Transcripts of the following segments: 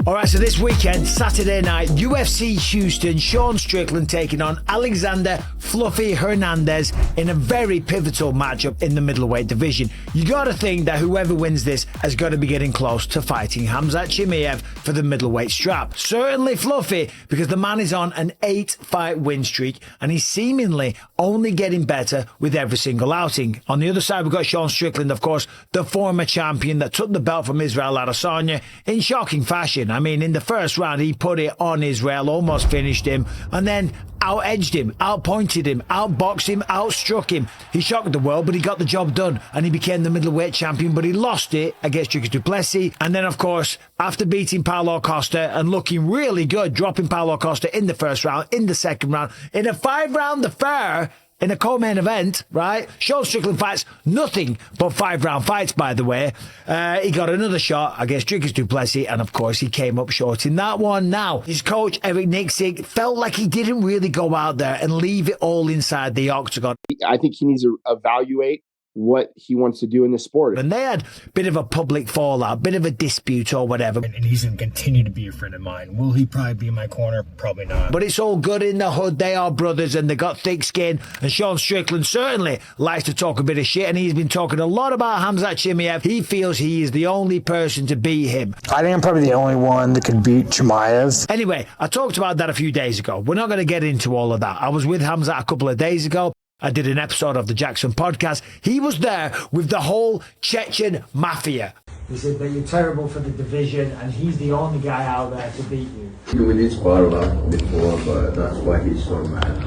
All right, so this weekend, Saturday night, UFC Houston, Sean Strickland taking on Alexander Fluffy Hernandez in a very pivotal matchup in the middleweight division. You got to think that whoever wins this has got to be getting close to fighting Khamzat Chimaev for the middleweight strap. Certainly Fluffy, because the man is on an 8-fight win streak and he's seemingly only getting better with every single outing. On the other side, we've got Sean Strickland, of course, the former champion that took the belt from Israel Adesanya in shocking fashion. I mean, in the first round, he put it on Israel, almost finished him, and then out-edged him, out-pointed him, out-boxed him, out-struck him. He shocked the world, but he got the job done, and he became the middleweight champion, but he lost it against du Plessis. And then, of course, after beating Paulo Costa and looking really good, dropping Paulo Costa in the first round, in the second round, in a 5-round affair, in a co-main event, right? Sean Strickland fights nothing but 5-round fights, by the way. He got another shot against du Plessis, and of course, he came up short in that one. Now, his coach, Eric Nixick, felt like he didn't really go out there and leave it all inside the octagon. I think he needs to evaluate what he wants to do in the sport. And they had a bit of a public fallout, bit of a dispute or whatever. And he's going to continue to be a friend of mine. Will he probably be in my corner? Probably not. But it's all good in the hood. They are brothers and they got thick skin. And Sean Strickland certainly likes to talk a bit of shit. And he's been talking a lot about Khamzat Chimaev. He feels he is the only person to beat him. I think I'm probably the only one that could beat Chimaev. Anyway, I talked about that a few days ago. We're not going to get into all of that. I was with Khamzat a couple of days ago. I did an episode of the Jackson podcast. He was there with the whole Chechen mafia. He said that you're terrible for the division and he's the only guy out there to beat you. We did spar a lot before, but that's why he's so mad.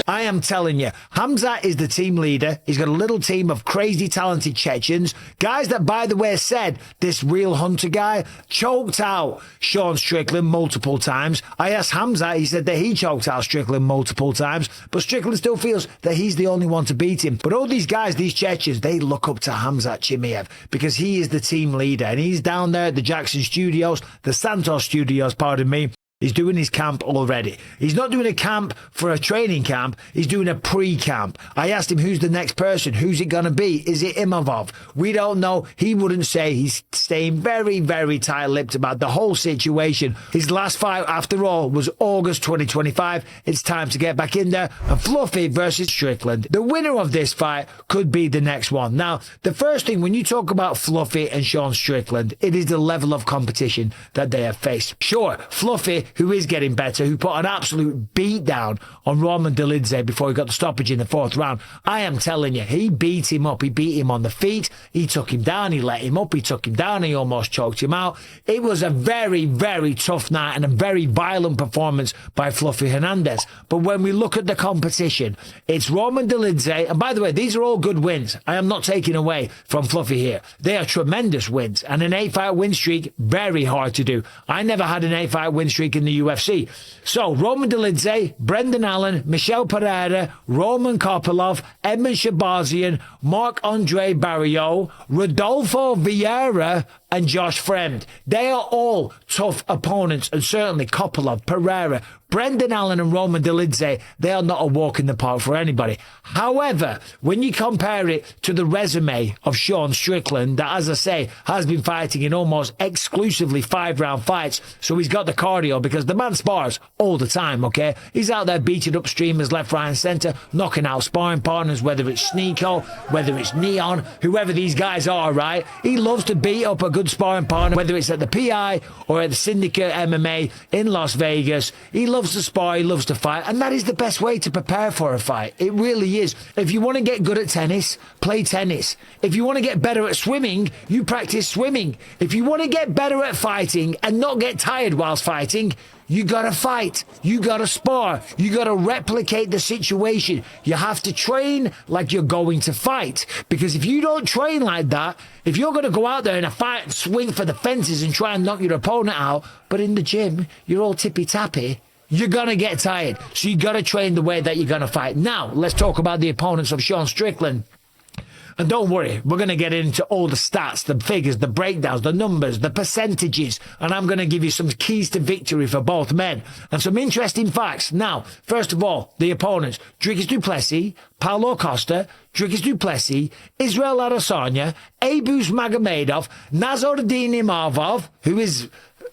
I am telling you, Khamzat is the team leader. He's got a little team of crazy talented Chechens. Guys that, by the way, said this real Hunter guy choked out Sean Strickland multiple times. I asked Khamzat, he said that he choked out Strickland multiple times, but Strickland still feels that he's the only one to beat him. But all these guys, these Chechens, they look up to Khamzat Chimaev because he is the team leader and he's down there at the Jackson Studios, the Santos Studios, pardon me. He's doing his camp already. He's not doing a camp for a training camp. He's doing a pre-camp. I asked him, who's the next person? Who's it going to be? Is it Imavov? We don't know. He wouldn't say. He's staying very, very tight-lipped about the whole situation. His last fight, after all, was August 2025. It's time to get back in there. And Fluffy versus Strickland. The winner of this fight could be the next one. Now, the first thing, when you talk about Fluffy and Sean Strickland, it is the level of competition that they have faced. Sure, Fluffy, who is getting better, who put an absolute beat down on Roman Dolidze before he got the stoppage in the 4th round. I am telling you, he beat him up. He beat him on the feet. He took him down. He let him up. He took him down. He almost choked him out. It was a very, very tough night and a very violent performance by Fluffy Hernandez. But when we look at the competition, it's Roman Dolidze. And by the way, these are all good wins. I am not taking away from Fluffy here. They are tremendous wins. And an 8-fight win streak, very hard to do. I never had an 8-fight win streak in the UFC. So, Roman Dolidze, Brendan Allen, Michel Pereira, Roman Kopylov, Edmund Shabazian, Marc-Andre Barriault, Rodolfo Vieira, and Josh Fremd. They are all tough opponents, and certainly Kopylov, Pereira, Brendan Allen and Roman Dolidze, they are not a walk in the park for anybody. However, when you compare it to the resume of Sean Strickland, that, as I say, has been fighting in almost exclusively 5-round fights, so he's got the cardio because the man spars all the time, okay? He's out there beating up streamers left, right, and centre, knocking out sparring partners, whether it's Sneeko, whether it's Neon, whoever these guys are, right? He loves to beat up a good sparring partner, whether it's at the PI or at the Syndicate MMA in Las Vegas. He loves to spar, he loves to fight, and that is the best way to prepare for a fight. It really is. If you want to get good at tennis, play tennis. If you want to get better at swimming, you practice swimming. If you want to get better at fighting and not get tired whilst fighting, you gotta fight. You gotta spar. You gotta replicate the situation. You have to train like you're going to fight. Because if you don't train like that, if you're gonna go out there in a fight and swing for the fences and try and knock your opponent out, but in the gym, you're all tippy-tappy, you're gonna get tired. So you gotta train the way that you're gonna fight. Now, let's talk about the opponents of Sean Strickland. And don't worry, we're going to get into all the stats, the figures, the breakdowns, the numbers, the percentages, and I'm going to give you some keys to victory for both men and some interesting facts. Now, first of all, the opponents: Dricus du Plessis, Paulo Costa, Dricus du Plessis, Israel Adesanya, Abus Magomedov, Nassourdine Imavov, who is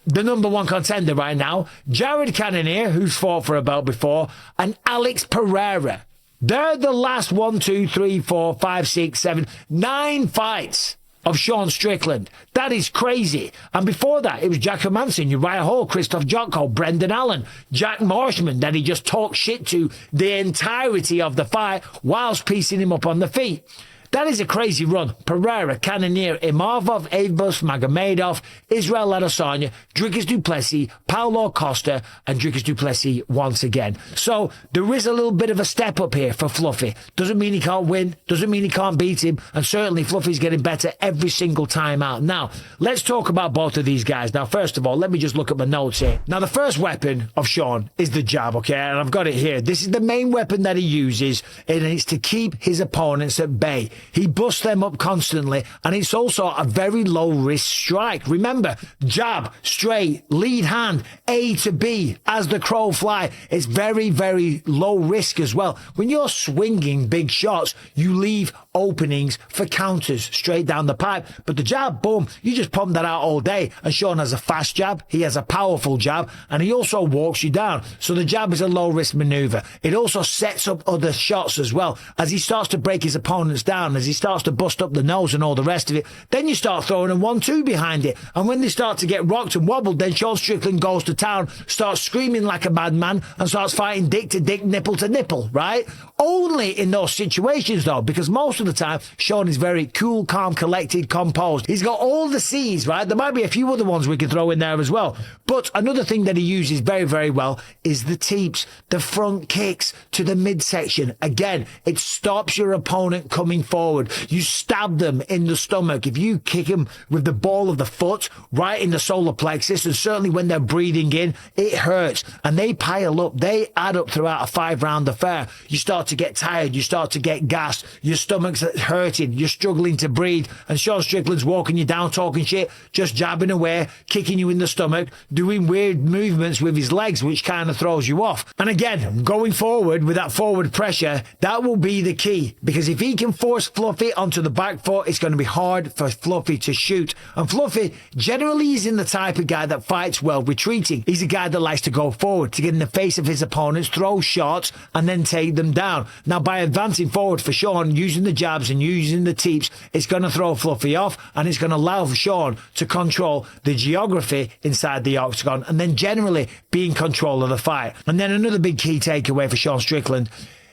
the number one contender right now, Jared Cannonier, who's fought for a belt before, and Alex Pereira. They're the last 1, 2, 3, 4, 5, 6, 7, 9 fights of Sean Strickland. That is crazy. And before that, it was Jack Hermansson, Uriah Hall, Christoph Jotko, Brendan Allen, Jack Marshman, that he just talked shit to the entirety of the fight whilst piecing him up on the feet. That is a crazy run. Pereira, Cannonier, Imavov, Abus Magomedov, Israel Adesanya, Dricus du Plessis, Paulo Costa, and Dricus du Plessis once again. So there is a little bit of a step up here for Fluffy. Doesn't mean he can't win, doesn't mean he can't beat him, and certainly Fluffy's getting better every single time out. Now, let's talk about both of these guys. Now, first of all, let me just look at my notes here. Now, the first weapon of Sean is the jab, okay? And I've got it here. This is the main weapon that he uses, and it's to keep his opponents at bay. He busts them up constantly, and it's also a very low-risk strike. Remember, jab, straight, lead hand, A to B, as the crow fly. It's very, very low risk as well. When you're swinging big shots, you leave openings for counters straight down the pipe. But the jab, boom, you just pump that out all day. And Sean has a fast jab, he has a powerful jab, and he also walks you down. So the jab is a low-risk maneuver. It also sets up other shots as well. As he starts to break his opponents down, as he starts to bust up the nose and all the rest of it, then you start throwing a 1-2 behind it. And when they start to get rocked and wobbled, then Sean Strickland goes to town, starts screaming like a madman, and starts fighting dick to dick, nipple to nipple, right? Only in those situations, though, because most of the time, Sean is very cool, calm, collected, composed. He's got all the C's, right? There might be a few other ones we can throw in there as well. But another thing that he uses very, very well is the teeps, the front kicks to the midsection. Again, it stops your opponent coming forward. You stab them in the stomach. If you kick them with the ball of the foot right in the solar plexus, and certainly when they're breathing in, it hurts. And they pile up. They add up throughout a 5-round affair. You start to get tired. You start to get gassed. Your stomach's hurting. You're struggling to breathe. And Sean Strickland's walking you down, talking shit, just jabbing away, kicking you in the stomach, doing weird movements with his legs, which kind of throws you off. And again, going forward with that forward pressure, that will be the key. Because if he can force Fluffy onto the back foot, it's going to be hard for Fluffy to shoot. And Fluffy generally isn't the type of guy that fights well retreating. He's a guy that likes to go forward, to get in the face of his opponents, throw shots, and then take them down. Now, by advancing forward for Sean, using the jabs and using the teeps, it's going to throw Fluffy off, and it's going to allow Sean to control the geography inside the octagon, and then generally be in control of the fight. And then another big key takeaway for Sean Strickland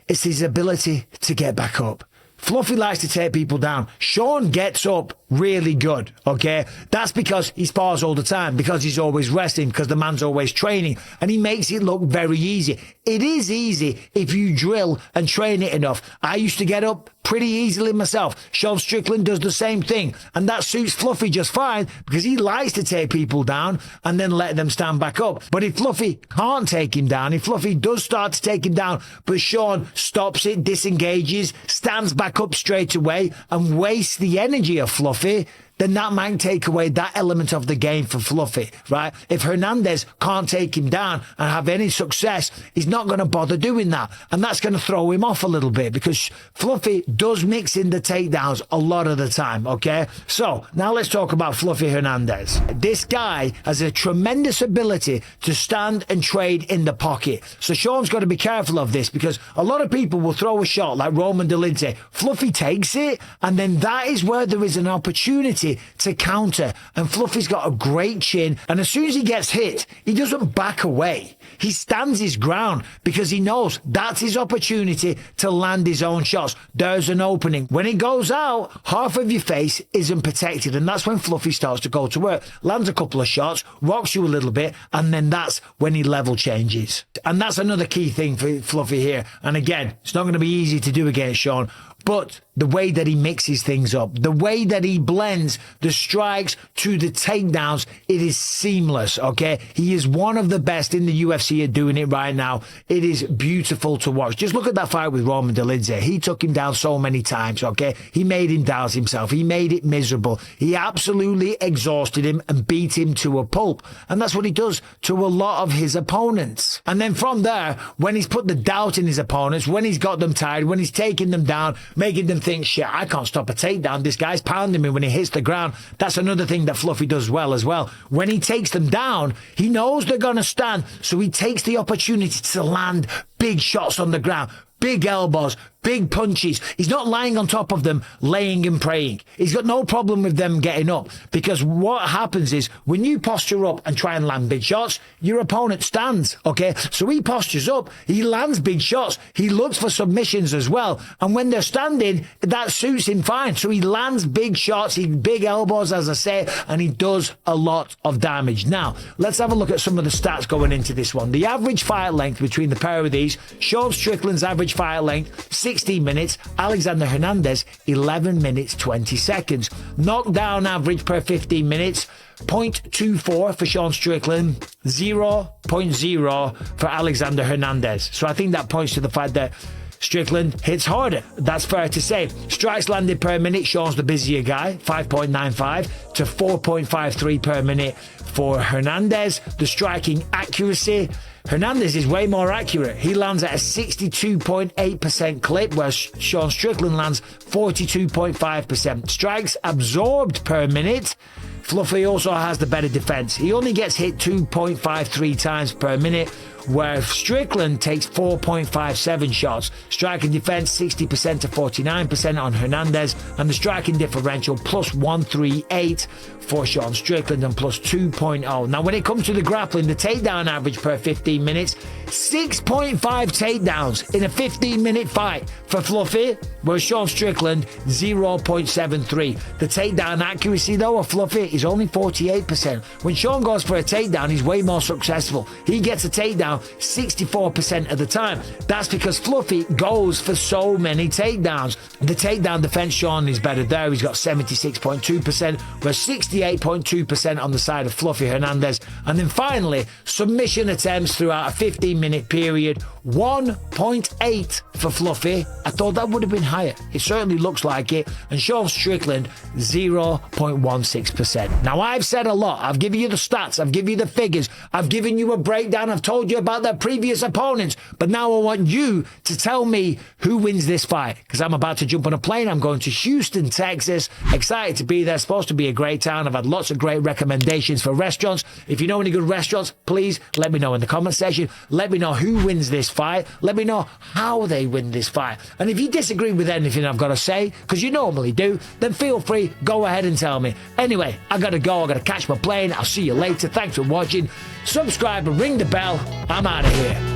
is his ability to get back up. Fluffy likes to take people down. Sean gets up really good, okay? That's because he spars all the time, because he's always resting, because the man's always training, and he makes it look very easy. It is easy if you drill and train it enough. I used to get up pretty easily myself. Sean Strickland does the same thing, and that suits Fluffy just fine, because he likes to take people down and then let them stand back up. But if Fluffy can't take him down, if Fluffy does start to take him down, but Sean stops it, disengages, stands back up straight away, and wastes the energy of Fluffy, then that might take away that element of the game for Fluffy, right? If Hernandez can't take him down and have any success, he's not going to bother doing that. And that's going to throw him off a little bit, because Fluffy does mix in the takedowns a lot of the time, okay? So now let's talk about Fluffy Hernandez. This guy has a tremendous ability to stand and trade in the pocket. So Sean's got to be careful of this, because a lot of people will throw a shot like Roman Dolidze. Fluffy takes it, and then that is where there is an opportunity to counter. And Fluffy's got a great chin, and as soon as he gets hit, he doesn't back away. He stands his ground, because he knows that's his opportunity to land his own shots. There's an opening. When it goes out, half of your face isn't protected, and that's when Fluffy starts to go to work. Lands a couple of shots, rocks you a little bit, and then that's when he level changes. And that's another key thing for Fluffy here. And again, it's not going to be easy to do against Sean. But the way that he mixes things up, the way that he blends the strikes to the takedowns, it is seamless, okay? He is one of the best in the UFC at doing it right now. It is beautiful to watch. Just look at that fight with Roman Dolidze. He took him down so many times, okay? He made him doubt himself. He made it miserable. He absolutely exhausted him and beat him to a pulp. And that's what he does to a lot of his opponents. And then from there, when he's put the doubt in his opponents, when he's got them tired, when he's taking them down, making them think, shit, I can't stop a takedown. This guy's pounding me when he hits the ground. That's another thing that Fluffy does well as well. When he takes them down, he knows they're going to stand, so he takes the opportunity to land big shots on the ground, big elbows, big punches. He's not lying on top of them, laying and praying. He's got no problem with them getting up, because what happens is when you posture up and try and land big shots, your opponent stands, okay? So he postures up, he lands big shots, he looks for submissions as well, and when they're standing, that suits him fine. So he lands big shots, big elbows, as I say, and he does a lot of damage. Now, let's have a look at some of the stats going into this one. The average fight length between the pair of these, Sean Strickland's average fight length, 16 minutes. Alexander Hernandez, 11 minutes, 20 seconds. Knockdown average per 15 minutes, 0.24 for Sean Strickland, 0.0 for Alexander Hernandez. So I think that points to the fact that Strickland hits harder. That's fair to say. Strikes landed per minute, Sean's the busier guy, 5.95 to 4.53 per minute for Hernandez. The striking accuracy, Hernandez is way more accurate. He lands at a 62.8% clip, whereas Sean Strickland lands 42.5%. Strikes absorbed per minute, Fluffy also has the better defense. He only gets hit 2.53 times per minute, where Strickland takes 4.57 shots. Striking defense 60% to 49% on Hernandez, and the striking differential plus 138 for Sean Strickland and plus 2.0. Now, when it comes to the grappling, the takedown average per 15 minutes, 6.5 takedowns in a 15-minute fight for Fluffy, whereas Sean Strickland, 0.73. The takedown accuracy, though, of Fluffy is only 48%. When Sean goes for a takedown, he's way more successful. He gets a takedown 64% of the time. That's because Fluffy goes for so many takedowns. The takedown defense, Sean is better there. He's got 76.2%, whereas 68.2% on the side of Fluffy Hernandez. And then finally, submission attempts throughout a 15-minute period, 1.8 for Fluffy. I thought that would have been higher. It certainly looks like it. And Sean Strickland, 0.16%. Now, I've said a lot. I've given you the stats. I've given you the figures. I've given you a breakdown. I've told you about their previous opponents. But now I want you to tell me who wins this fight, because I'm about to jump on a plane. I'm going to Houston, Texas. Excited to be there. Supposed to be a great town. I've had lots of great recommendations for restaurants. If you know any good restaurants, please let me know in the comment section. Let me know who wins this fight. Let me know how they win this fight. And if you disagree with anything I've got to say, because you normally do, then feel free, go ahead and tell me. Anyway, I gotta go. I gotta catch my plane. I'll see you later. Thanks for watching. Subscribe and ring the bell. I'm out of here.